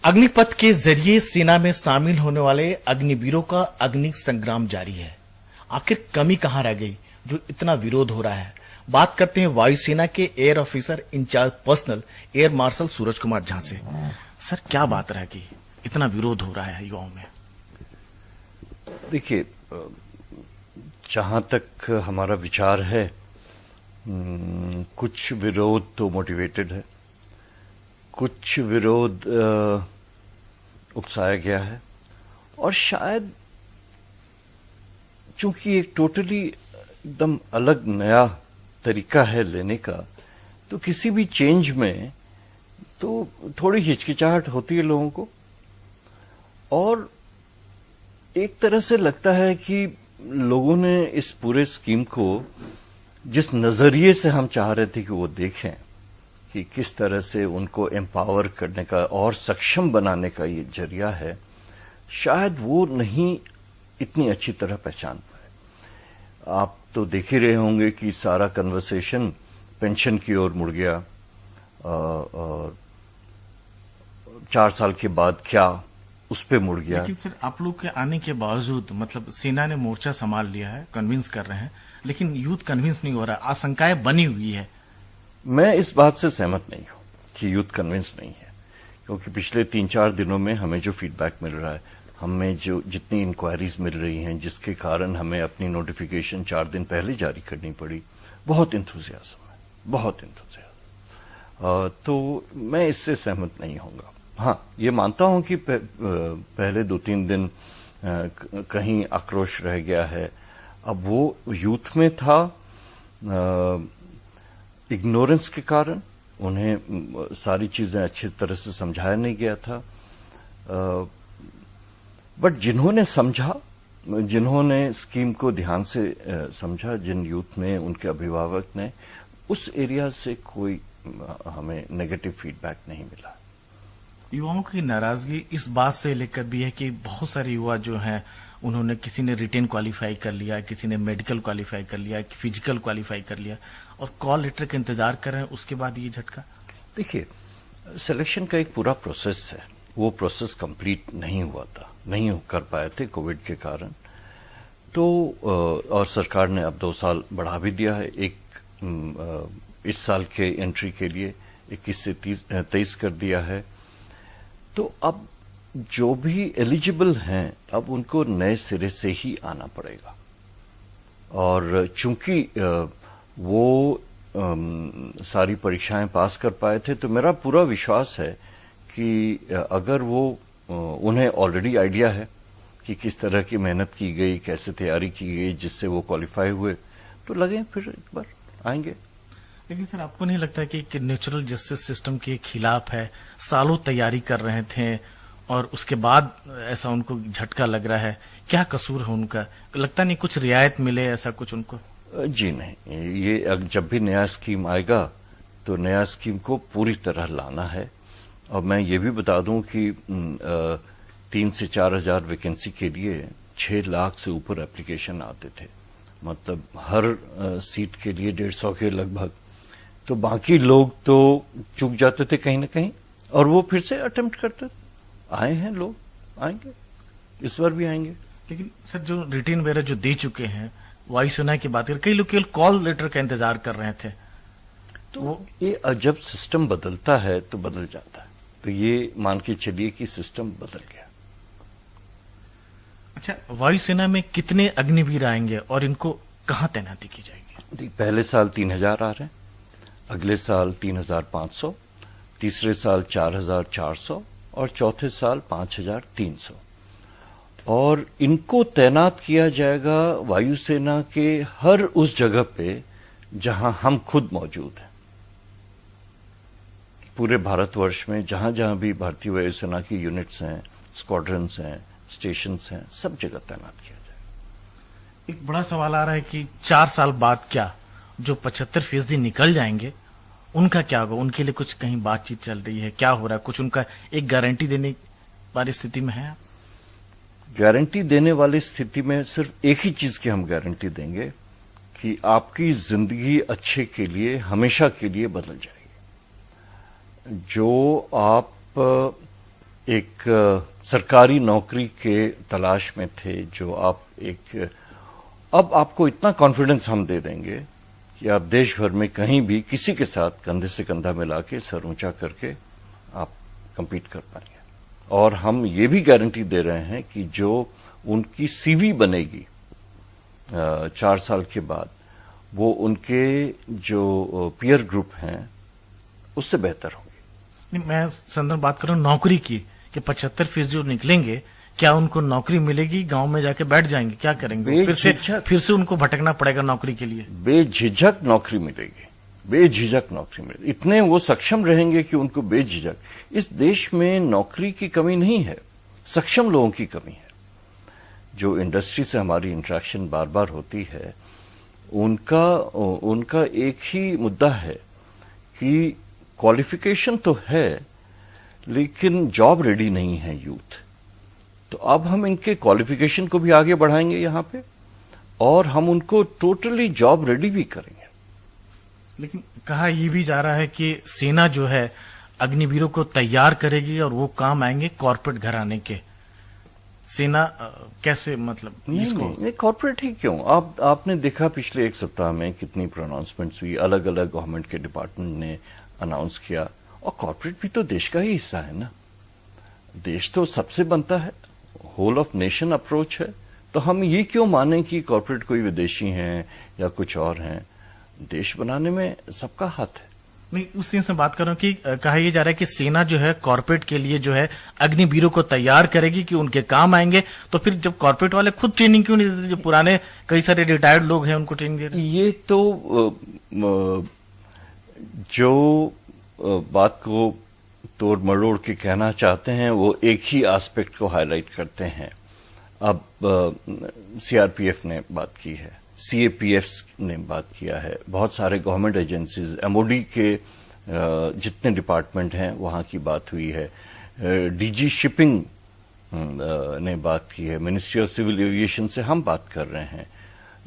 अग्निपथ के जरिए सेना में शामिल होने वाले अग्निवीरों का अग्नि संग्राम जारी है। आखिर कमी कहां रह गई जो इतना विरोध हो रहा है? बात करते हैं वायुसेना के air officer in charge personnel air marshal Suraj Kumar Jha से। सर, क्या बात रह गई, इतना विरोध हो रहा है युवाओं में? देखिए, जहां तक हमारा विचार है, कुछ विरोध तो मोटिवेटेड है, कुछ विरोध उकसाया गया है, और शायद चूंकि एक टोटली एकदम अलग नया तरीका है लेने का, तो किसी भी चेंज में तो थोड़ी हिचकिचाहट होती है लोगों को। और एक तरह से लगता है कि लोगों ने इस पूरे स्कीम को जिस नजरिए से हम चाह रहे थे कि वो देखें कि किस तरह से उनको एम्पावर करने का और सक्षम बनाने का ये जरिया है, शायद वो नहीं इतनी अच्छी तरह पहचान पाए। आप तो देख ही रहे होंगे कि सारा कन्वर्सेशन पेंशन की ओर मुड़ गया, और 4 साल के बाद क्या उस पे मुड़ गया। लेकिन सर, आप लोग के आने के बावजूद मतलब सेना ने मोर्चा संभाल लिया है, कन्विंस कर रहे हैं, लेकिन यूथ कन्विंस नहीं हो रहा, आशंकाएं बनी हुई है। मैं इस बात से सहमत नहीं हूं कि यूथ कन्विंस नहीं है, क्योंकि पिछले 3-4 दिनों में हमें जो फीडबैक मिल रहा है, हमें जो जितनी इंक्वायरीज मिल रही हैं, जिसके कारण हमें अपनी नोटिफिकेशन 4 दिन पहले जारी करनी पड़ी, बहुत इंथुजियाज्म है, बहुत इंथुजियाज्म। तो मैं इससे सहमत नहीं होऊंगा। हाँ, ये मानता हूं कि पहले 2-3 दिन कहीं आक्रोश रह गया है। अब वो यूथ में था, इग्नोरेंस के कारण उन्हें सारी चीजें अच्छी तरह से समझाया नहीं गया था। बट जिन्होंने समझा, जिन्होंने स्कीम को ध्यान से समझा, जिन यूथ ने, उनके अभिभावक ने, उस एरिया से कोई हमें नेगेटिव फीडबैक नहीं मिला। युवाओं की नाराजगी इस बात से लेकर भी है कि बहुत सारे युवा जो हैं, उन्होंने किसी ने रिटेन क्वालिफाई कर लिया, किसी ने मेडिकल क्वालिफाई कर लिया, फिजिकल क्वालिफाई कर लिया, और कॉल लेटर का इंतजार कर रहे हैं, उसके बाद ये झटका। देखिए, सिलेक्शन का एक पूरा प्रोसेस है, वो प्रोसेस कंप्लीट नहीं हुआ था, नहीं कर पाए थे कोविड के कारण। तो और सरकार ने अब 2 साल बढ़ा भी दिया है, इस साल के एंट्री के लिए 21 से 23 कर दिया है। तो अब जो भी एलिजिबल हैं, अब उनको नए सिरे से ही आना पड़ेगा। और चूंकि वो सारी परीक्षाएं पास कर पाए थे, तो मेरा पूरा विश्वास है कि अगर वो उन्हें ऑलरेडी आइडिया है कि किस तरह की मेहनत की गई, कैसे तैयारी की गई, जिससे वो क्वालिफाई हुए, तो लगे फिर एक बार आएंगे। लेकिन सर, आपको नहीं लगता कि नेचुरल जस्टिस सिस्टम के खिलाफ है? सालों तैयारी कर रहे थे और उसके बाद ऐसा उनको झटका लग रहा है, क्या कसूर है उनका? लगता नहीं कुछ रियायत मिले, ऐसा कुछ उनको? जी नहीं, ये जब भी नया स्कीम आएगा तो नया स्कीम को पूरी तरह लाना है। और मैं ये भी बता दूं कि 3 से 4 हजार वैकेंसी के लिए 6 लाख से ऊपर एप्लीकेशन आते थे, मतलब हर सीट के लिए 150 के लगभग। तो बाकी लोग तो चूक जाते थे कहीं ना कहीं, और वो फिर से अटेम्प्ट करते। आए हैं लोग, आएंगे, इस बार भी आएंगे। लेकिन सर, जो रिटेन वगैरह जो दे चुके हैं, वायुसेना की बात करें, कई लोग केवल कॉल लेटर का इंतजार कर रहे थे। तो ये जब सिस्टम बदलता है तो बदल जाता है, तो ये मान के चलिए कि सिस्टम बदल गया। अच्छा, वायुसेना में कितने अग्निवीर आएंगे और इनको कहां तैनाती की जाएगी? पहले साल 3000 आ रहे हैं, अगले साल 3500, तीसरे साल 4400 और चौथे साल 5300। और इनको तैनात किया जाएगा वायुसेना के हर उस जगह पे जहां हम खुद मौजूद हैं। पूरे भारतवर्ष में जहां जहां भी भारतीय वायुसेना की यूनिट्स हैं, स्क्वाड्रन्स हैं, स्टेशंस हैं, सब जगह तैनात किया जाएगा। एक बड़ा सवाल आ रहा है कि 4 साल बाद क्या, जो 75% निकल जाएंगे, उनका क्या होगा? उनके लिए कुछ कहीं बातचीत चल रही है, क्या हो रहा है? कुछ उनका एक गारंटी देने वाली स्थिति में है? गारंटी देने वाली स्थिति में सिर्फ एक ही चीज की हम गारंटी देंगे कि आपकी जिंदगी अच्छे के लिए, हमेशा के लिए बदल जाएगी। जो आप एक सरकारी नौकरी के तलाश में थे, जो आप अब आपको इतना कॉन्फिडेंस हम दे देंगे कि आप देश भर में कहीं भी किसी के साथ कंधे से कंधा मिला के सर ऊंचा करके आप compete कर पाएंगे। और हम ये भी गारंटी दे रहे हैं कि जो उनकी सीवी बनेगी 4 साल के बाद, वो उनके जो पीयर ग्रुप हैं उससे बेहतर होंगे। नहीं, मैं संदर्भ बात कर रहा हूँ नौकरी की, कि 75% जो निकलेंगे क्या उनको नौकरी मिलेगी, गांव में जाके बैठ जाएंगे, क्या करेंगे? फिर से उनको भटकना पड़ेगा नौकरी के लिए। बेझिझक नौकरी मिलेगी, बेझिझक नौकरी मिलेगी। इतने वो सक्षम रहेंगे कि उनको बेझिझक, इस देश में नौकरी की कमी नहीं है, सक्षम लोगों की कमी है। जो इंडस्ट्री से हमारी इंटरेक्शन बार बार होती है, उनका एक ही मुद्दा है कि क्वालिफिकेशन तो है लेकिन जॉब रेडी नहीं है यूथ। तो अब हम इनके क्वालिफिकेशन को भी आगे बढ़ाएंगे यहां पे, और हम उनको टोटली जॉब रेडी भी करेंगे। लेकिन कहा यह भी जा रहा है कि सेना जो है अग्निवीरों को तैयार करेगी और वो काम आएंगे कॉर्पोरेट घराने के। सेना कैसे, मतलब नहीं, कॉर्पोरेट ही क्यों? आपने देखा पिछले 1 सप्ताह में कितनी प्रोनाउंसमेंट्स हुई, अलग अलग गवर्नमेंट के डिपार्टमेंट ने अनाउंस किया। और कॉर्पोरेट भी तो देश का ही हिस्सा है ना, देश तो सबसे बनता है, होल ऑफ नेशन अप्रोच है। तो हम ये क्यों माने कि कॉर्पोरेट कोई विदेशी हैं या कुछ और हैं? देश बनाने में सबका हाथ है। नहीं, उस चीज से बात कर रहा हूं कि कहा यह जा रहा है कि सेना जो है कॉर्पोरेट के लिए जो है अग्निवीरों को तैयार करेगी कि उनके काम आएंगे। तो फिर जब कॉर्पोरेट वाले खुद ट्रेनिंग क्यों नहीं देते? जो पुराने कई सारे रिटायर्ड लोग हैं उनको ट्रेनिंग दे रहे हैं। ये तो जो बात को तोड़ मरोड़ के कहना चाहते हैं वो एक ही एस्पेक्ट को हाईलाइट करते हैं। अब सीआरपीएफ ने बात की है, सीएपीएफ ने बात किया है, बहुत सारे गवर्नमेंट एजेंसीज, एमओडी के जितने डिपार्टमेंट हैं वहां की बात हुई है, डीजी शिपिंग ने बात की है, मिनिस्ट्री ऑफ सिविल एविएशन से हम बात कर रहे हैं।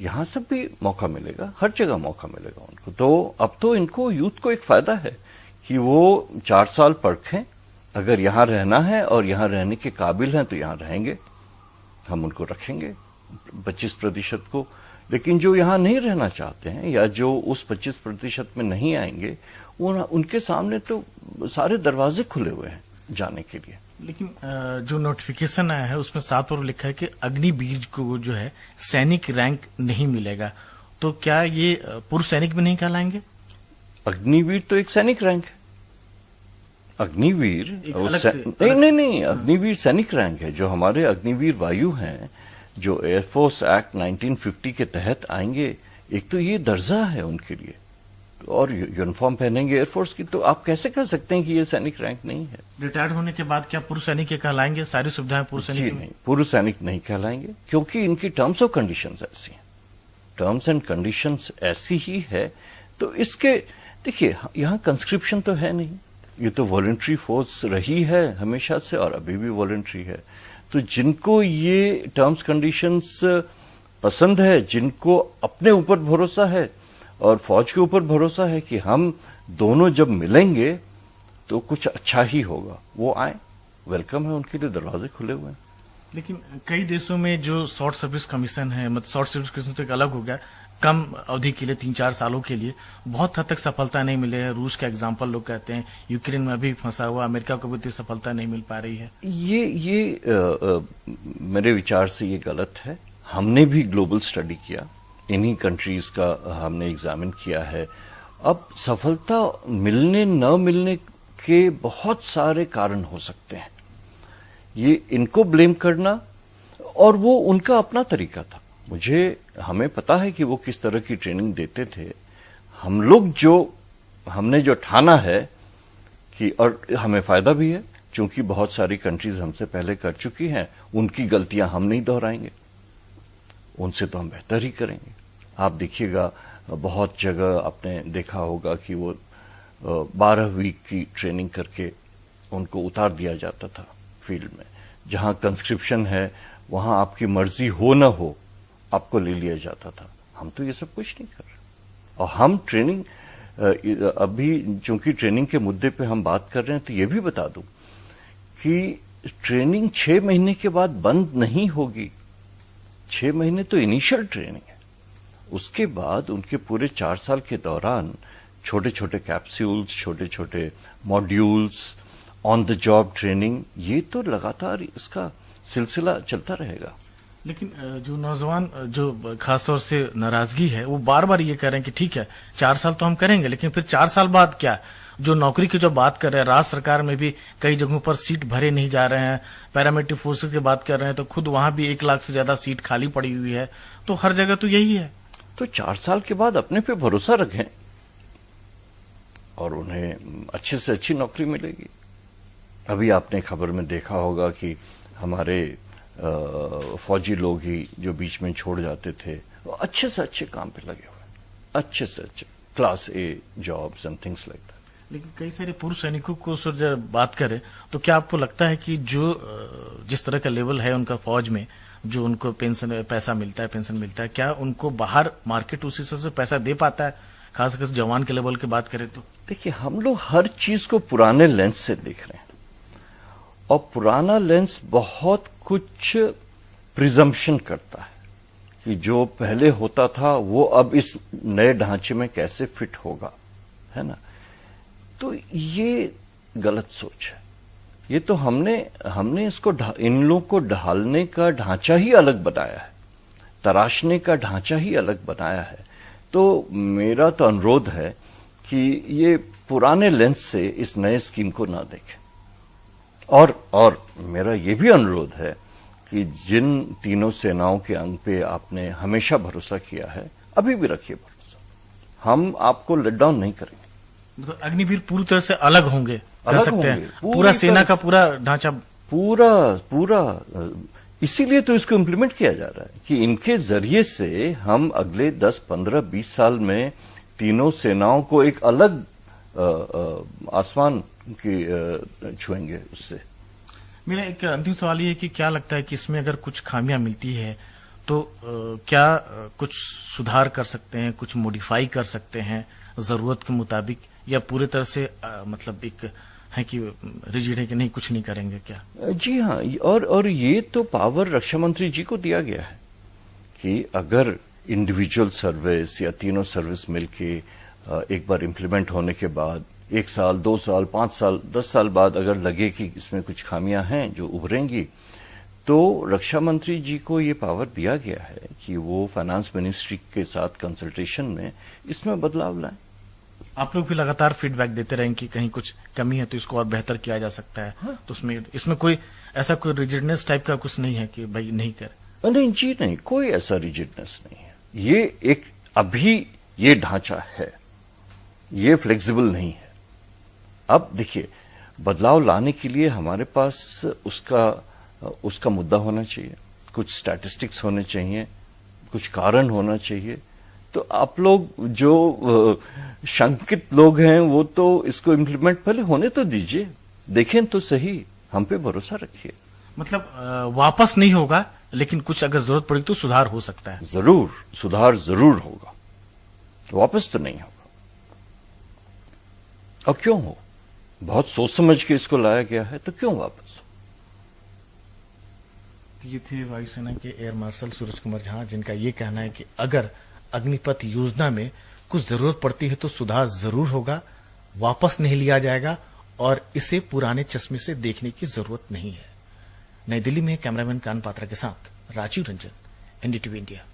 यहां सब भी मौका मिलेगा, हर जगह मौका मिलेगा उनको। तो अब तो इनको यूथ को एक फायदा है कि वो 4 साल परखें, अगर यहां रहना है और यहां रहने के काबिल हैं तो यहां रहेंगे, हम उनको रखेंगे 25% को। लेकिन जो यहां नहीं रहना चाहते हैं या जो उस 25% में नहीं आएंगे, उनके सामने तो सारे दरवाजे खुले हुए हैं जाने के लिए। लेकिन जो नोटिफिकेशन आया है उसमें साफ तौर पर लिखा है कि अग्निवीर को जो है सैनिक रैंक नहीं मिलेगा। तो क्या ये पूर्व सैनिक भी नहीं कहलाएंगे? अग्निवीर तो एक सैनिक रैंक है। अग्निवीर नहीं, अग्निवीर सैनिक रैंक है। जो हमारे अग्निवीर वायु हैं, जो एयरफोर्स एक्ट 1950 के तहत आएंगे, एक तो ये दर्जा है उनके लिए, और यूनिफॉर्म पहनेंगे एयरफोर्स की। तो आप कैसे कह सकते हैं कि ये सैनिक रैंक नहीं है? रिटायर्ड होने के बाद क्या पूर्व सैनिक के कहलाएंगे? सारी सुविधाएं पूर्व सैनिक? नहीं, पूर्व सैनिक नहीं कहलाएंगे, क्योंकि इनकी टर्म्स ऑफ कंडीशंस ऐसी हैं, टर्म्स एंड कंडीशंस ऐसी ही है। तो इसके देखिए, यहां कंस्क्रिप्शन तो है नहीं, ये तो वॉलंटरी फोर्स रही है हमेशा से और अभी भी वॉलंटरी है। तो जिनको ये टर्म्स कंडीशंस पसंद है, जिनको अपने ऊपर भरोसा है और फौज के ऊपर भरोसा है कि हम दोनों जब मिलेंगे तो कुछ अच्छा ही होगा, वो आए, वेलकम है, उनके लिए दरवाजे खुले हुए हैं। लेकिन कई देशों में जो शॉर्ट सर्विस कमीशन है, मतलब शॉर्ट सर्विस कमीशन तो एक अलग हो गया, कम अवधि के लिए 3-4 सालों के लिए बहुत हद तक सफलता नहीं मिले है। रूस का एग्जाम्पल लोग कहते हैं, यूक्रेन में अभी फंसा हुआ, अमेरिका को भी इतनी सफलता नहीं मिल पा रही है। ये मेरे विचार से ये गलत है। हमने भी ग्लोबल स्टडी किया, इन्हीं कंट्रीज का हमने एग्जामिन किया है। अब सफलता मिलने न मिलने के बहुत सारे कारण हो सकते हैं, ये इनको ब्लेम करना, और वो उनका अपना तरीका था। हमें पता है कि वो किस तरह की ट्रेनिंग देते थे। हम लोग हमने जो ठाना है कि, और हमें फायदा भी है क्योंकि बहुत सारी कंट्रीज हमसे पहले कर चुकी हैं, उनकी गलतियां हम नहीं दोहराएंगे, उनसे तो हम बेहतर ही करेंगे। आप देखिएगा, बहुत जगह आपने देखा होगा कि वो 12 वीक की ट्रेनिंग करके उनको उतार दिया जाता था फील्ड में। जहां कंस्क्रिप्शन है वहां आपकी मर्जी हो न हो आपको ले लिया जाता था। हम तो ये सब कुछ नहीं कर रहे। और हम ट्रेनिंग, अभी चूंकि ट्रेनिंग के मुद्दे पे हम बात कर रहे हैं, तो ये भी बता दूं कि ट्रेनिंग 6 महीने के बाद बंद नहीं होगी। 6 महीने तो इनिशियल ट्रेनिंग है, उसके बाद उनके पूरे 4 साल के दौरान छोटे छोटे कैप्सूल्स, छोटे छोटे modules, on the job training, ये तो लगातार इसका सिलसिला चलता रहेगा। लेकिन जो नौजवान जो खासतौर से नाराजगी है, वो बार बार ये कह रहे हैं कि ठीक है 4 साल तो हम करेंगे, लेकिन फिर 4 साल बाद क्या? जो नौकरी की जो बात कर रहे हैं, राज्य सरकार में भी कई जगहों पर सीट भरे नहीं जा रहे हैं। पैरामिलिट्री फोर्सेज की बात कर रहे हैं तो खुद वहां भी 1 लाख से ज्यादा सीट खाली पड़ी हुई है। तो हर जगह तो यही है। तो 4 साल के बाद अपने पे भरोसा रखें और उन्हें अच्छे से अच्छी नौकरी मिलेगी। अभी आपने खबर में देखा होगा कि हमारे फौजी लोग ही जो बीच में छोड़ जाते थे, वो अच्छे से अच्छे काम पे लगे हुए, अच्छे से अच्छे class A jobs and things like that. लेकिन कई सारे पूर्व सैनिकों को सर जब बात करें तो क्या आपको लगता है कि जो जिस तरह का लेवल है उनका फौज में, जो उनको पेंशन पैसा मिलता है, पेंशन मिलता है, क्या उनको बाहर मार्केट उसी से पैसा दे पाता है? खासकर जवान के लेवल की बात करें तो देखिए, हम लोग हर चीज को पुराने लेंस से देख रहे हैं और पुराना लेंस बहुत कुछ प्रिजम्पशन करता है कि जो पहले होता था वो अब इस नए ढांचे में कैसे फिट होगा, है ना। तो ये गलत सोच है। ये तो हमने इसको इन लोगों को ढालने का ढांचा ही अलग बनाया है, तराशने का ढांचा ही अलग बनाया है। तो मेरा तो अनुरोध है कि ये पुराने लेंस से इस नए स्कीम को ना देखें। और मेरा ये भी अनुरोध है कि जिन तीनों सेनाओं के अंग पे आपने हमेशा भरोसा किया है, अभी भी रखिए भरोसा। हम आपको लेट डाउन नहीं करेंगे। तो अग्निवीर पूरी तरह से अलग होंगे, कह अलग सकते होंगे, हैं। पूरा सेना का पूरा ढांचा पूरा इसीलिए तो इसको इम्प्लीमेंट किया जा रहा है कि इनके जरिए से हम अगले 10, 15, 20 साल में तीनों सेनाओं को एक अलग आसमान की छुएंगे उससे। मेरा एक अंतिम सवाल ये है कि क्या लगता है कि इसमें अगर कुछ खामियां मिलती है तो क्या कुछ सुधार कर सकते हैं, कुछ मॉडिफाई कर सकते हैं जरूरत के मुताबिक, या पूरी तरह से मतलब एक है कि रिजिड है कि नहीं, कुछ नहीं करेंगे क्या? जी हाँ, और ये तो पावर रक्षा मंत्री जी को दिया गया है कि अगर इंडिविजुअल सर्विस या तीनों सर्विस मिलके एक बार इंप्लीमेंट होने के बाद 1 साल, 2 साल, 5 साल, 10 साल बाद अगर लगे कि इसमें कुछ खामियां हैं जो उभरेंगी, तो रक्षा मंत्री जी को ये पावर दिया गया है कि वो फाइनेंस मिनिस्ट्री के साथ कंसल्टेशन में इसमें बदलाव लाएं। आप लोग भी लगातार फीडबैक देते रहेंगे कि कहीं कुछ कमी है तो इसको और बेहतर किया जा सकता है। हाँ। तो इसमें कोई ऐसा कोई रिजिडनेस टाइप का कुछ नहीं है कि भाई नहीं कर? नहीं जी, नहीं, कोई ऐसा रिजिडनेस नहीं है। ये एक अभी ये ढांचा है, ये फ्लेक्सिबल नहीं है। अब देखिए, बदलाव लाने के लिए हमारे पास उसका मुद्दा होना चाहिए, कुछ स्टैटिस्टिक्स होने चाहिए, कुछ कारण होना चाहिए। तो आप लोग जो शंकित लोग हैं वो तो इसको इम्प्लीमेंट पहले होने तो दीजिए, देखें तो सही, हम पे भरोसा रखिए। मतलब वापस नहीं होगा, लेकिन कुछ अगर जरूरत पड़ी तो सुधार हो सकता है। जरूर सुधार जरूर होगा, वापस तो नहीं होगा। और क्यों हो, बहुत सोच समझ के इसको लाया गया है, तो क्यों वापस हो? ये थे वायुसेना के एयर मार्शल सूरज कुमार झा, जिनका ये कहना है कि अगर अग्निपथ योजना में कुछ जरूरत पड़ती है तो सुधार जरूर होगा, वापस नहीं लिया जाएगा और इसे पुराने चश्मे से देखने की जरूरत नहीं है। नई दिल्ली में कैमरामैन कान पात्रा के साथ राजीव रंजन, एनडीटीवी इंडिया।